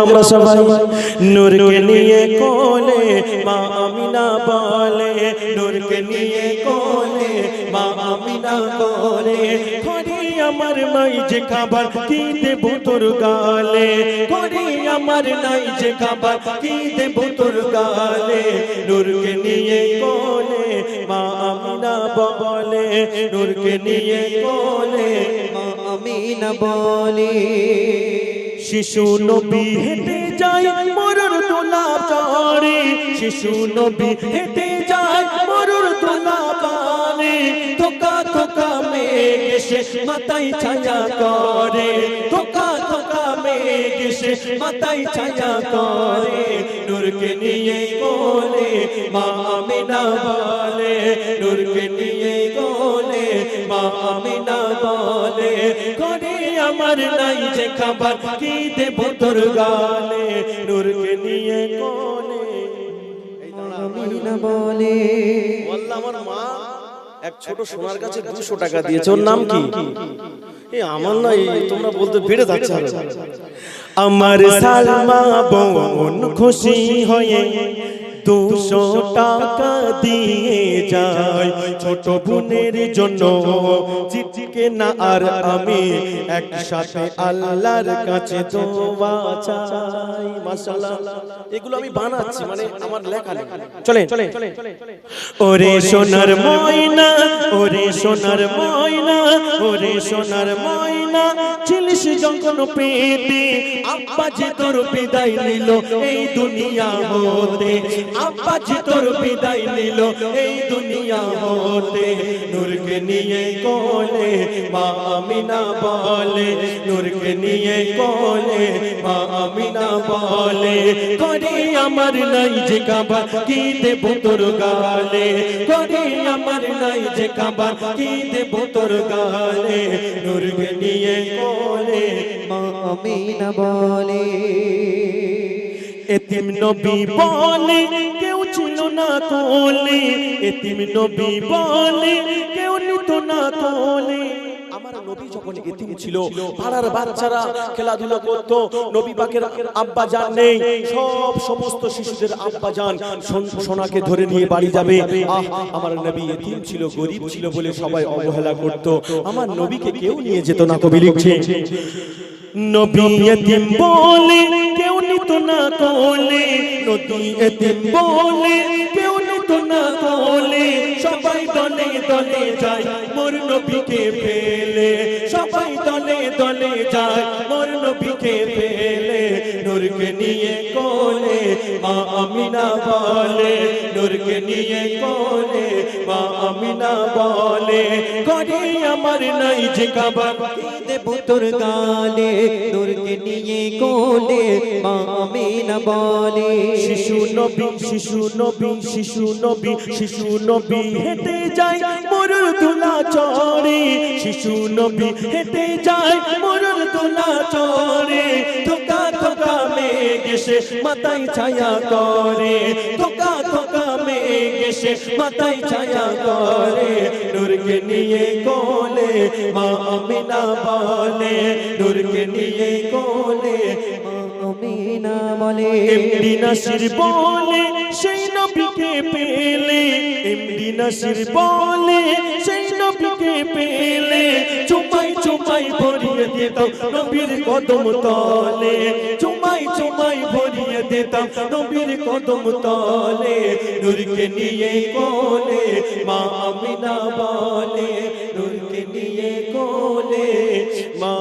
আমরা সবাই নূরকে নিয়ে কোলে মা আমিনা বলে, নূরকে নিয়ে কোলে মা আমিনা বলে, করি আমার নাই যে খাবার কি দেব তোর গালে, করি আমার নাই যে খাবার কি দেব তোর গালে, নূরকে নিয়ে কোলে মা আমিনা বলে, নূরকে নিয়ে কোলে মা আমিনা বলে। শিশু নবী হেঁটে যায় মরুর দোলা চড়ে, শিশু নবী হেঁটে যায় মরুর দোলা পানে, থোকা থোকা মেঘ এসে মাথায় ছায়া করে, থোকা থোকা মেঘ এসে মাথায় ছায়া করে, নূরকে নিয়ে কোলে মা আমিনা বলে, নূরকে নিয়ে কোলে মা আমিনা বলে, করে আমার নাই যে খাবার কি দেব তোর গালে, নূরকে নিয়ে কোলে আমিনা বলে। আল্লাহ আমার মা এক ছোট সোনার কাছে 200 টাকা দিয়েছে, ওর নাম কি? এই আমার না, তোমরা বলতে বেড়ে যাচ্ছে। আমার সালমা বোন খুশি হয়ে 200 টাকা দিয়ে যায় ছোট বোনের জন্য চিঠিকে না, আর আমি একসাথে আল্লাহর কাছে দোয়া চাই। মাশাআল্লাহ, এগুলো আমি বানাচ্ছি, মানে আমার লেখা লেখা। চলেন ওরে সোনার ময়না, ওরে সোনার ময়না, ওরে সোনার ময়না, ছিলিস যখন পেটে আব্বা যে তোর বিদায় নিল এই দুনিয়া হতে, আব্বা যে তোর বিদায় নিল এই দুনিয়া হতে, নূরকে নিয়ে কোলে মা আমিনা বলে, নূরকে নিয়ে কোলে মা আমিনা বলে, করি আমার নাই যে খাবার কি দেব তোর গালে, করি আমার নাই যে খাবার কি দেব তোর গালে, নূরকে নিয়ে কোলে মা আমিনা বলে। এতিম নবী বলে কেউ ছিল না কোলে, এতিম নবী বলে কেউ নিত না কোলে। আমার নবী যখন এতিম ছিল, পাড়ার বাচ্চারা খেলাধুলা করত, নবী পাকের আব্বা জান নেই, সমস্ত শিশুদের আব্বা জান সোনাকে ধরে নিয়ে বাড়ি যাবে। আমার নবী এতিম ছিল, গরিব ছিল বলে সবাই অবহেলা করত, আমার নবীকে কেউ নিয়ে যেত না। কবি লিখছে, নবী এতিম বলে কেউ নিত না কোলে, নবী এতিম বলে কেউ নিত না কোলে, সবাই দলে দলে যায় মোর নবীকে ফেলে, সবাই দলে দলে যায় মোর নবীকে ফেলে, নূরকে নিয়ে কোলে মা আমিনা বলে, নূরকে নিয়ে কোলে মা আমিনা বলে, করে আমার নাই যে খাবার কি দেব তোর গালে, নূরকে নিয়ে কোলে মা আমিনা বলে। শিশু নবী, শিশু নবী, শিশু নবী, শিশু নবী হেঁটে যায় মরুর দোলা চড়ে, শিশু নবী হেঁটে যায় মরুর দোলা চড়ে, থোকা থোকা মেঘ এসে মাথায় ছায়া করে, থোকা থোকা মেঘ এসে মাথায় ছায়া করে, নূরকে নিয়ে কোলে মা আমিনা বলে, নূরকে নিয়ে কোলে মা আমিনা বলে। এমডি নাসির বলে সেই নবীকে পেলে, এমডি নাসির বলে সেই নবীকে পেলে, চুমাই চুমাই ভরিয়ে দিতাম নবীর কদম তলে, চুমাই চুমাই ভরিয়ে দিতাম নবীর কদম তলে, নূরকে নিয়ে কোলে মা আমিনা বলে, নূরকে নিয়ে কোলে মা